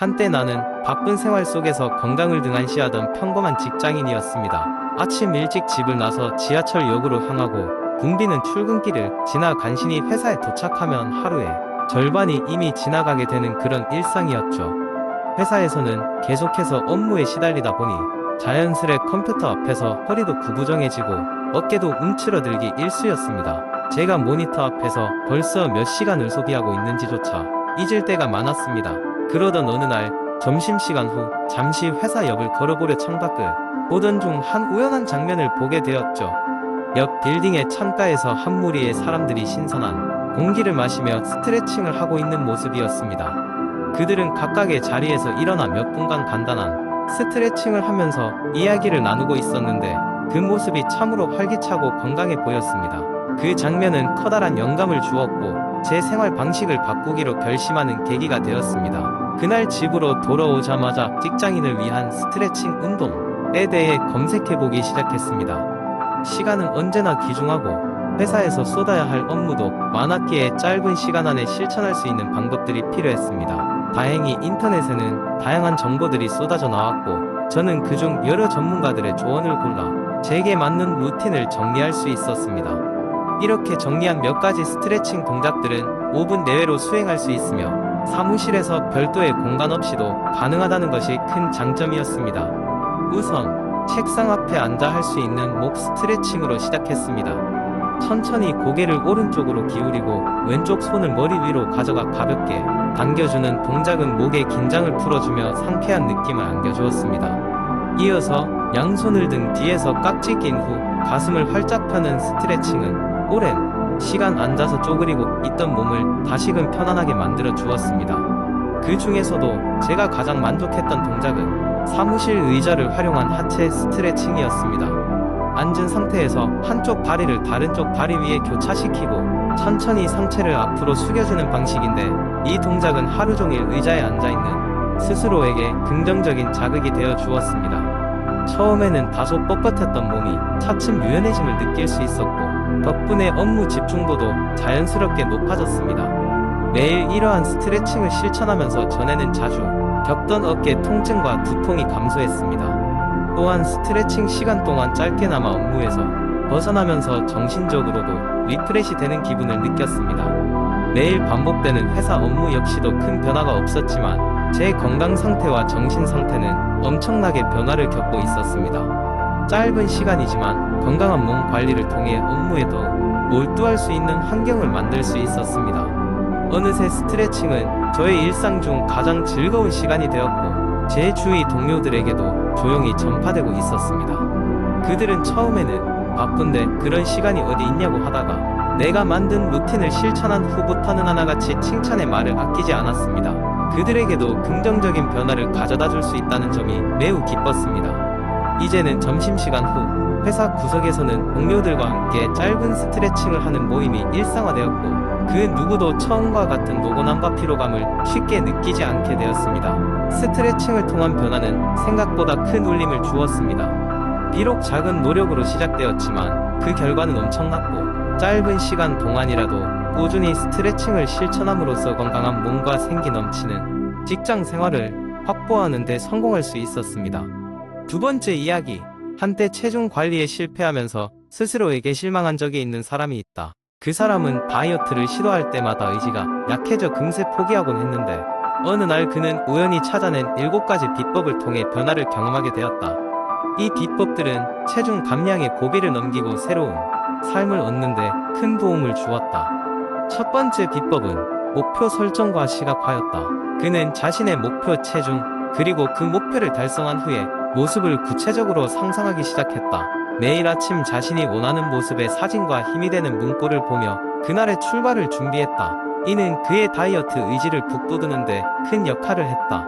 한때 나는 바쁜 생활 속에서 건강을 등한시하던 평범한 직장인이었습니다. 아침 일찍 집을 나서 지하철역으로 향하고 붐비는 출근길을 지나 간신히 회사에 도착하면 하루의 절반이 이미 지나가게 되는 그런 일상이었죠. 회사에서는 계속해서 업무에 시달리다 보니 자연스레 컴퓨터 앞에서 허리도 구부정해지고 어깨도 움츠러들기 일쑤였습니다. 제가 모니터 앞에서 벌써 몇 시간을 소비하고 있는지조차 잊을 때가 많았습니다. 그러던 어느 날 점심시간 후 잠시 회사 역을 걸어보려 창밖을 보던 중 한 우연한 장면을 보게 되었죠. 역 빌딩의 창가에서 한 무리의 사람들이 신선한 공기를 마시며 스트레칭을 하고 있는 모습이었습니다. 그들은 각각의 자리에서 일어나 몇 분간 간단한 스트레칭을 하면서 이야기를 나누고 있었는데 그 모습이 참으로 활기차고 건강해 보였습니다. 그 장면은 커다란 영감을 주었고 제 생활 방식을 바꾸기로 결심하는 계기가 되었습니다. 그날 집으로 돌아오자마자 직장인을 위한 스트레칭 운동에 대해 검색해보기 시작했습니다. 시간은 언제나 귀중하고 회사에서 쏟아야 할 업무도 많았기에 짧은 시간 안에 실천할 수 있는 방법들이 필요했습니다. 다행히 인터넷에는 다양한 정보들이 쏟아져 나왔고 저는 그중 여러 전문가들의 조언을 골라 제게 맞는 루틴을 정리할 수 있었습니다. 이렇게 정리한 몇 가지 스트레칭 동작들은 5분 내외로 수행할 수 있으며 사무실에서 별도의 공간 없이도 가능하다는 것이 큰 장점이었습니다. 우선 책상 앞에 앉아 할 수 있는 목 스트레칭으로 시작했습니다. 천천히 고개를 오른쪽으로 기울이고 왼쪽 손을 머리 위로 가져가 가볍게 당겨주는 동작은 목의 긴장을 풀어주며 상쾌한 느낌을 안겨주었습니다. 이어서 양손을 등 뒤에서 깍지 낀 후 가슴을 활짝 펴는 스트레칭은 오랜 시간 앉아서 쪼그리고 있던 몸을 다시금 편안하게 만들어 주었습니다. 그 중에서도 제가 가장 만족했던 동작은 사무실 의자를 활용한 하체 스트레칭이었습니다. 앉은 상태에서 한쪽 다리를 다른 쪽 다리 위에 교차시키고 천천히 상체를 앞으로 숙여주는 방식인데 이 동작은 하루 종일 의자에 앉아있는 스스로에게 긍정적인 자극이 되어 주었습니다. 처음에는 다소 뻣뻣했던 몸이 차츰 유연해짐을 느낄 수 있었고 덕분에 업무 집중도도 자연스럽게 높아졌습니다. 매일 이러한 스트레칭을 실천하면서 전에는 자주 겪던 어깨 통증과 두통이 감소했습니다. 또한 스트레칭 시간 동안 짧게나마 업무에서 벗어나면서 정신적으로도 리프레시 되는 기분을 느꼈습니다. 매일 반복되는 회사 업무 역시도 큰 변화가 없었지만 제 건강 상태와 정신 상태는 엄청나게 변화를 겪고 있었습니다. 짧은 시간이지만 건강한 몸 관리를 통해 업무에도 몰두할 수 있는 환경을 만들 수 있었습니다. 어느새 스트레칭은 저의 일상 중 가장 즐거운 시간이 되었고 제 주위 동료들에게도 조용히 전파되고 있었습니다. 그들은 처음에는 바쁜데 그런 시간이 어디 있냐고 하다가 내가 만든 루틴을 실천한 후부터는 하나같이 칭찬의 말을 아끼지 않았습니다. 그들에게도 긍정적인 변화를 가져다 줄 수 있다는 점이 매우 기뻤습니다. 이제는 점심시간 후 회사 구석에서는 동료들과 함께 짧은 스트레칭을 하는 모임이 일상화되었고 그 누구도 처음과 같은 노곤함과 피로감을 쉽게 느끼지 않게 되었습니다. 스트레칭을 통한 변화는 생각보다 큰 울림을 주었습니다. 비록 작은 노력으로 시작되었지만 그 결과는 엄청났고 짧은 시간 동안이라도 꾸준히 스트레칭을 실천함으로써 건강한 몸과 생기 넘치는 직장 생활을 확보하는 데 성공할 수 있었습니다. 두 번째 이야기. 한때 체중 관리에 실패하면서 스스로에게 실망한 적이 있는 사람이 있다. 그 사람은 다이어트를 시도할 때마다 의지가 약해져 금세 포기하곤 했는데 어느 날 그는 우연히 찾아낸 7가지 비법을 통해 변화를 경험하게 되었다. 이 비법들은 체중 감량의 고비를 넘기고 새로운 삶을 얻는데 큰 도움을 주었다. 첫 번째 비법은 목표 설정과 시각화였다. 그는 자신의 목표 체중 그리고 그 목표를 달성한 후에 모습을 구체적으로 상상하기 시작했다. 매일 아침 자신이 원하는 모습의 사진과 힘이 되는 문구를 보며 그날의 출발을 준비했다. 이는 그의 다이어트 의지를 북돋우는데 큰 역할을 했다.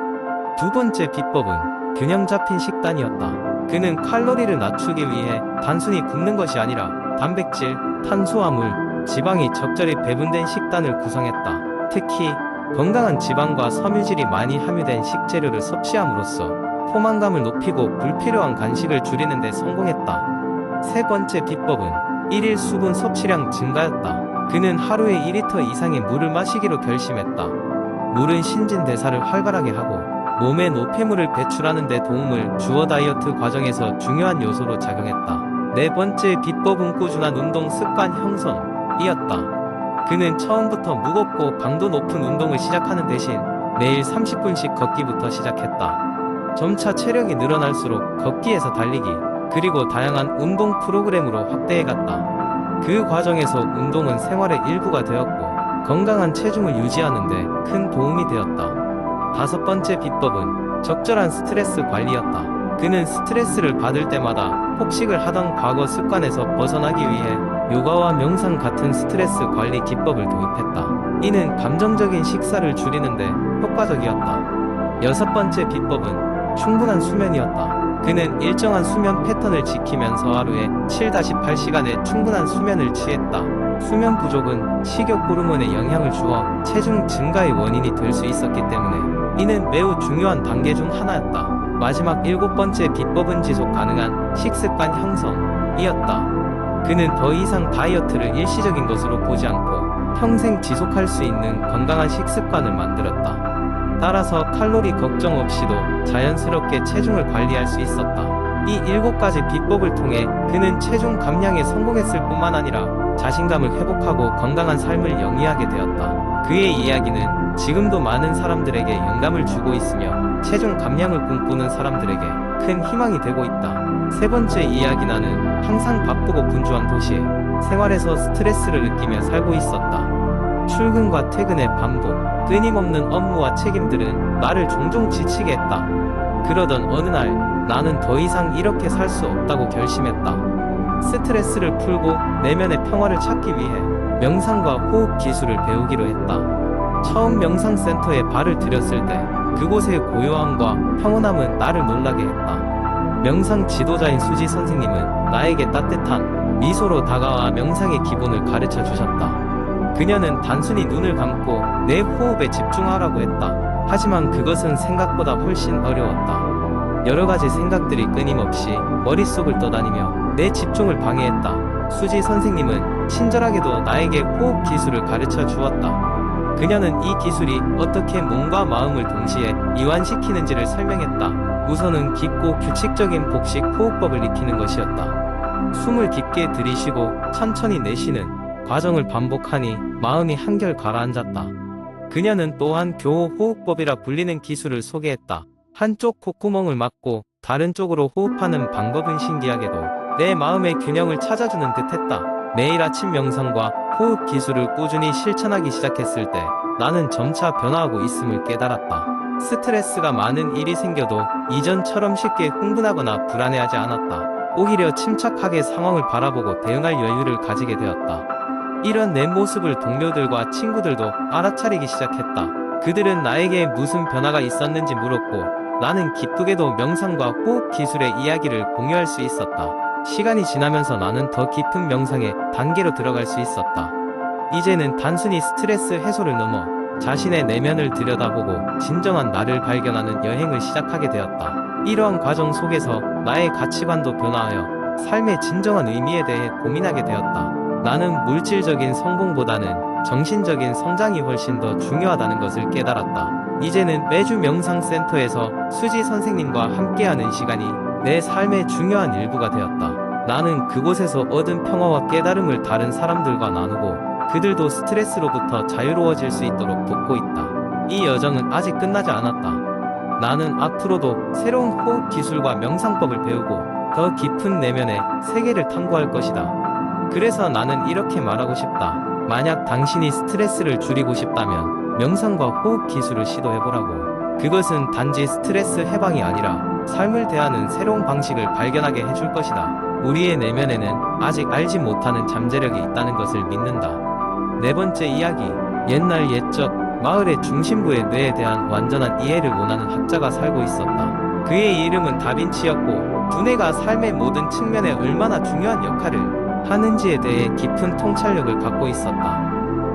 두 번째 비법은 균형 잡힌 식단이었다. 그는 칼로리를 낮추기 위해 단순히 굶는 것이 아니라 단백질, 탄수화물, 지방이 적절히 배분된 식단을 구성했다. 특히 건강한 지방과 섬유질이 많이 함유된 식재료를 섭취함으로써 포만감을 높이고 불필요한 간식을 줄이는 데 성공했다. 세 번째 비법은 일일 수분 섭취량 증가였다. 그는 하루에 2리터 이상의 물을 마시기로 결심했다. 물은 신진대사를 활발하게 하고 몸에 노폐물을 배출하는 데 도움을 주어 다이어트 과정에서 중요한 요소로 작용했다. 네 번째 비법은 꾸준한 운동 습관 형성이었다. 그는 처음부터 무겁고 강도 높은 운동을 시작하는 대신 매일 30분씩 걷기부터 시작했다. 점차 체력이 늘어날수록 걷기에서 달리기, 그리고 다양한 운동 프로그램으로 확대해갔다. 그 과정에서 운동은 생활의 일부가 되었고 건강한 체중을 유지하는 데 큰 도움이 되었다. 다섯 번째 비법은 적절한 스트레스 관리였다. 그는 스트레스를 받을 때마다 폭식을 하던 과거 습관에서 벗어나기 위해 요가와 명상 같은 스트레스 관리 기법을 도입했다. 이는 감정적인 식사를 줄이는데 효과적이었다. 여섯 번째 비법은 충분한 수면이었다. 그는 일정한 수면 패턴을 지키면서 하루에 7-8시간의 충분한 수면을 취했다. 수면 부족은 식욕 호르몬에 영향을 주어 체중 증가의 원인이 될 수 있었기 때문에 이는 매우 중요한 단계 중 하나였다. 마지막 일곱 번째 비법은 지속 가능한 식습관 형성이었다. 그는 더 이상 다이어트를 일시적인 것으로 보지 않고 평생 지속할 수 있는 건강한 식습관을 만들었다. 따라서 칼로리 걱정 없이도 자연스럽게 체중을 관리할 수 있었다. 이 7가지 비법을 통해 그는 체중 감량에 성공했을 뿐만 아니라 자신감을 회복하고 건강한 삶을 영위하게 되었다. 그의 이야기는 지금도 많은 사람들에게 영감을 주고 있으며 체중 감량을 꿈꾸는 사람들에게 큰 희망이 되고 있다. 세 번째 이야기. 나는 항상 바쁘고 분주한 도시에 생활에서 스트레스를 느끼며 살고 있었다. 출근과 퇴근의 반복, 끊임없는 업무와 책임들은 나를 종종 지치게 했다. 그러던 어느 날 나는 더 이상 이렇게 살 수 없다고 결심했다. 스트레스를 풀고 내면의 평화를 찾기 위해 명상과 호흡 기술을 배우기로 했다. 처음 명상센터에 발을 들였을 때 그곳의 고요함과 평온함은 나를 놀라게 했다. 명상 지도자인 수지 선생님은 나에게 따뜻한 미소로 다가와 명상의 기본을 가르쳐 주셨다. 그녀는 단순히 눈을 감고 내 호흡에 집중하라고 했다. 하지만 그것은 생각보다 훨씬 어려웠다. 여러 가지 생각들이 끊임없이 머릿속을 떠다니며 내 집중을 방해했다. 수지 선생님은 친절하게도 나에게 호흡 기술을 가르쳐 주었다. 그녀는 이 기술이 어떻게 몸과 마음을 동시에 이완시키는지를 설명했다. 우선은 깊고 규칙적인 복식 호흡법을 익히는 것이었다. 숨을 깊게 들이쉬고 천천히 내쉬는 과정을 반복하니 마음이 한결 가라앉았다. 그녀는 또한 교호 호흡법이라 불리는 기술을 소개했다. 한쪽 콧구멍을 막고 다른 쪽으로 호흡하는 방법은 신기하게도 내 마음의 균형을 찾아주는 듯했다. 매일 아침 명상과 호흡 기술을 꾸준히 실천하기 시작했을 때 나는 점차 변화하고 있음을 깨달았다. 스트레스가 많은 일이 생겨도 이전처럼 쉽게 흥분하거나 불안해하지 않았다. 오히려 침착하게 상황을 바라보고 대응할 여유를 가지게 되었다. 이런 내 모습을 동료들과 친구들도 알아차리기 시작했다. 그들은 나에게 무슨 변화가 있었는지 물었고 나는 기쁘게도 명상과 호흡 기술의 이야기를 공유할 수 있었다. 시간이 지나면서 나는 더 깊은 명상의 단계로 들어갈 수 있었다. 이제는 단순히 스트레스 해소를 넘어 자신의 내면을 들여다보고 진정한 나를 발견하는 여행을 시작하게 되었다. 이러한 과정 속에서 나의 가치관도 변화하여 삶의 진정한 의미에 대해 고민하게 되었다. 나는 물질적인 성공보다는 정신적인 성장이 훨씬 더 중요하다는 것을 깨달았다. 이제는 매주 명상센터에서 수지 선생님과 함께하는 시간이 내 삶의 중요한 일부가 되었다. 나는 그곳에서 얻은 평화와 깨달음을 다른 사람들과 나누고 그들도 스트레스로부터 자유로워질 수 있도록 돕고 있다. 이 여정은 아직 끝나지 않았다. 나는 앞으로도 새로운 호흡 기술과 명상법을 배우고 더 깊은 내면의 세계를 탐구할 것이다. 그래서 나는 이렇게 말하고 싶다. 만약 당신이 스트레스를 줄이고 싶다면 명상과 호흡 기술을 시도해보라고. 그것은 단지 스트레스 해방이 아니라 삶을 대하는 새로운 방식을 발견하게 해줄 것이다. 우리의 내면에는 아직 알지 못하는 잠재력이 있다는 것을 믿는다. 네 번째 이야기. 옛날 옛적 마을의 중심부의 뇌에 대한 완전한 이해를 원하는 학자가 살고 있었다. 그의 이름은 다빈치였고 두뇌가 삶의 모든 측면에 얼마나 중요한 역할을 하는지에 대해 깊은 통찰력을 갖고 있었다.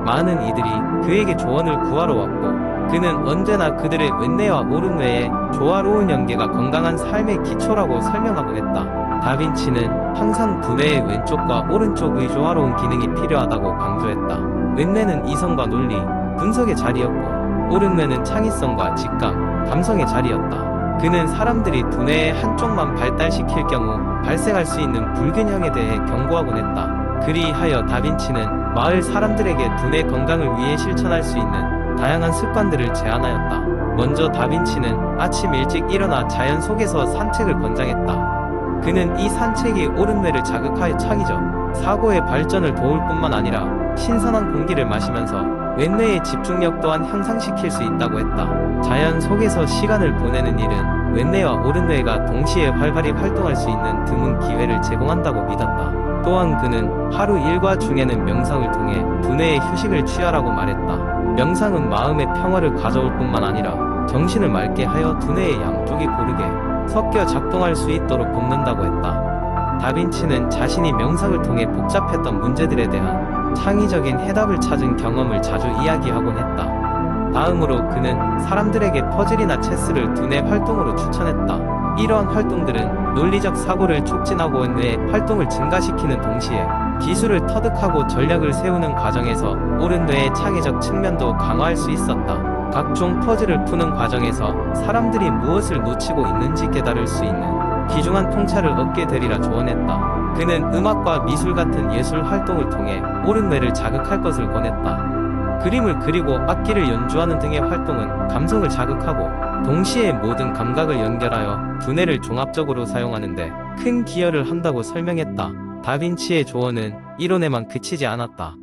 많은 이들이 그에게 조언을 구하러 왔고 그는 언제나 그들의 왼뇌와 오른뇌의 조화로운 연계가 건강한 삶의 기초라고 설명하고 했다. 다빈치는 항상 두뇌의 왼쪽과 오른쪽의 조화로운 기능이 필요하다고 강조했다. 왼뇌는 이성과 논리, 분석의 자리였고 옳은 뇌는 창의성과 직감, 감성의 자리였다. 그는 사람들이 두뇌의 한쪽만 발달시킬 경우 발생할 수 있는 불균형에 대해 경고하곤 했다. 그리하여 다빈치는 마을 사람들에게 두뇌 건강을 위해 실천할 수 있는 다양한 습관들을 제안하였다. 먼저 다빈치는 아침 일찍 일어나 자연 속에서 산책을 권장했다. 그는 이 산책이 옳은 뇌를 자극하여 창의적 사고의 발전을 도울 뿐만 아니라 신선한 공기를 마시면서 왼뇌의 집중력 또한 향상시킬 수 있다고 했다. 자연 속에서 시간을 보내는 일은 왼뇌와 오른뇌가 동시에 활발히 활동할 수 있는 드문 기회를 제공한다고 믿었다. 또한 그는 하루 일과 중에는 명상을 통해 두뇌의 휴식을 취하라고 말했다. 명상은 마음의 평화를 가져올 뿐만 아니라 정신을 맑게 하여 두뇌의 양쪽이 고르게 섞여 작동할 수 있도록 돕는다고 했다. 다빈치는 자신이 명상을 통해 복잡했던 문제들에 대한 창의적인 해답을 찾은 경험을 자주 이야기하곤 했다. 다음으로 그는 사람들에게 퍼즐이나 체스를 두뇌 활동으로 추천했다. 이러한 활동들은 논리적 사고를 촉진하고 뇌의 활동을 증가시키는 동시에 기술을 터득하고 전략을 세우는 과정에서 옳은 뇌의 창의적 측면도 강화할 수 있었다. 각종 퍼즐을 푸는 과정에서 사람들이 무엇을 놓치고 있는지 깨달을 수 있는 귀중한 통찰을 얻게 되리라 조언했다. 그는 음악과 미술 같은 예술 활동을 통해 옳은 뇌를 자극할 것을 권했다. 그림을 그리고 악기를 연주하는 등의 활동은 감성을 자극하고 동시에 모든 감각을 연결하여 두뇌를 종합적으로 사용하는데 큰 기여를 한다고 설명했다. 다빈치의 조언은 이론에만 그치지 않았다.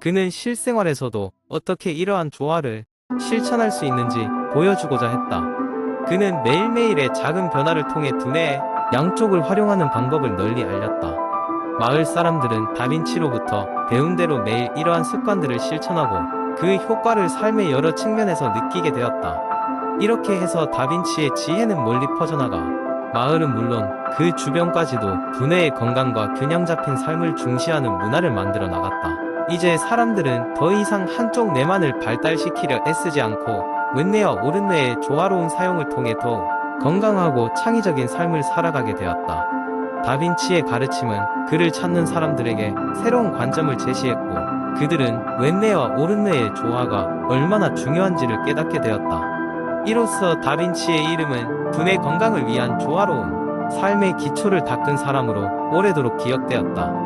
그는 실생활에서도 어떻게 이러한 조화를 실천할 수 있는지 보여주고자 했다. 그는 매일매일의 작은 변화를 통해 두뇌의 양쪽을 활용하는 방법을 널리 알렸다. 마을 사람들은 다빈치로부터 배운 대로 매일 이러한 습관들을 실천하고 그 효과를 삶의 여러 측면에서 느끼게 되었다. 이렇게 해서 다빈치의 지혜는 멀리 퍼져나가 마을은 물론 그 주변까지도 두뇌의 건강과 균형 잡힌 삶을 중시하는 문화를 만들어 나갔다. 이제 사람들은 더 이상 한쪽 뇌만을 발달시키려 애쓰지 않고 왼뇌와 오른뇌의 조화로운 사용을 통해 더욱 건강하고 창의적인 삶을 살아가게 되었다. 다빈치의 가르침은 그를 찾는 사람들에게 새로운 관점을 제시했고 그들은 왼뇌와 오른뇌의 조화가 얼마나 중요한지를 깨닫게 되었다. 이로써 다빈치의 이름은 두뇌 건강을 위한 조화로운 삶의 기초를 닦은 사람으로 오래도록 기억되었다.